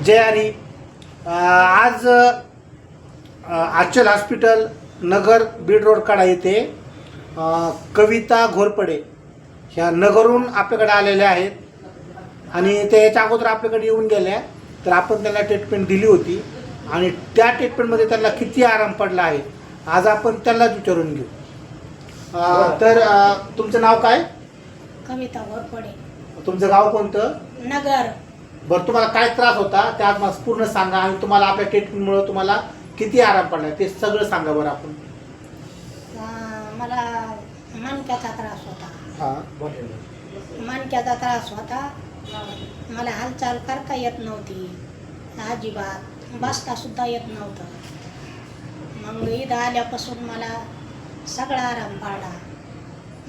जय हरी. आज आचल hospital Nagar Beed road कडा येथे कविता घोरपडे ह्या नगरहून आपल्याकडे आलेल्या आहेत आणि त्याच्या अगोदर आपल्याकडे येऊन गेल्या. तर आपण त्यांना ट्रीटमेंट दिली होती आणि त्या ट्रीटमेंटमध्ये त्यांना किती आराम पडला आहे आज आपण त्यांनाच विचारून घेऊ. तर तुमचं नाव काय? कविता घोरपडे. तुमचं गाव कोणतं? नगर. बरं, तुम्हाला काय त्रास होता त्यात मला पूर्ण सांगा आणि तुम्हाला आपल्या ट्रीटमेंटमुळे तुम्हाला किती आराम पडला ते सगळं सांगा बरं आपण. मला मणक्याचा त्रास होता. हां, मणक्याचा त्रास होता. मला हालचाल करता येत नव्हती अजिबात, बसता सुद्धा येत नव्हतं. मग इथं आल्यापासून मला सगळा आराम पडला.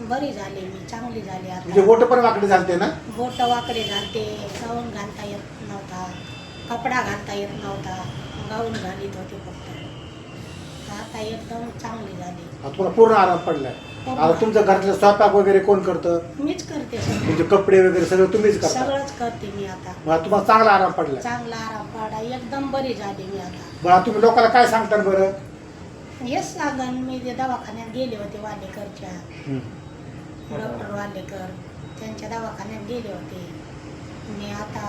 बरी झाली मी, चांगली झाली. म्हणजे आता बोट पण वाकडे झालते ना? बोट वाकडे झालते, गाऊन घालता येत नव्हता, कपडा घालता येत नव्हता, गाऊन घालीत होते फक्त. आता एकदम चांगली झाली. आता तुम्हाला पूर्ण आराम पडलाय. आता तुमचं घरातलं स्वयंपाक वगैरे कोण करतं? मीच करते सगळं. तुमचे कपडे वगैरे सगळं तुम्हीच करता? सगळंच करते मी आता. मग तुम्हाला चांगला आराम पडलाय? चांगला आराम पडा, एकदम बरी झाली मी आता. बरं, तुम्ही लोकांना काय सांगता बरं? हेच सांगन मी, जे दवाखान्यात गेले होते वालेकरच्या, डॉक्टर वालेकर त्यांच्या दवाखान्यात गेले होते मी. आता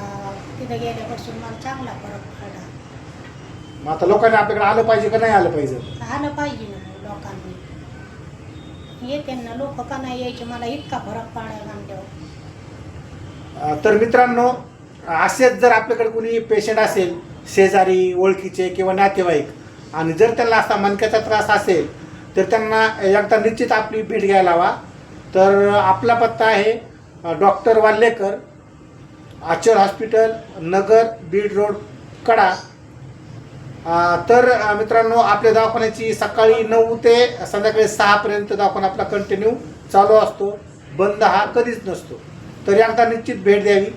तिथं गेल्यापासून मला चांगला फरक पडला. मग आता लोकांनी आपल्याकडे आलं पाहिजे का नाही आलं पाहिजे? आलं पाहिजे ना लोकांनी. येते ना लोक, का नाही यायचे? मला इतका फरक पडायला म्हणल्यावर. तर मित्रांनो, असेच जर आपल्याकडे कोणी पेशंट असेल, शेजारी ओळखीचे किंवा नातेवाईक, आणि जर त्यांना असा मणक्याचा त्रास असेल तर त्यांना एकदा निश्चित आपली भेट घ्यायला हवा. तर आपला पत्ता आहे डॉक्टर वाल्लेकर, आचल हॉस्पिटल, नगर, बीड रोड, कडा. तर मित्रांनो, आपल्या दवाखान्याची सकाळी 9 ते संध्याकाळी 6 पर्यंत दवाखाना आपला कंटिन्यू चालू असतो, बंद हा कधीच नसतो. तर एकदा निश्चित भेट द्यावी.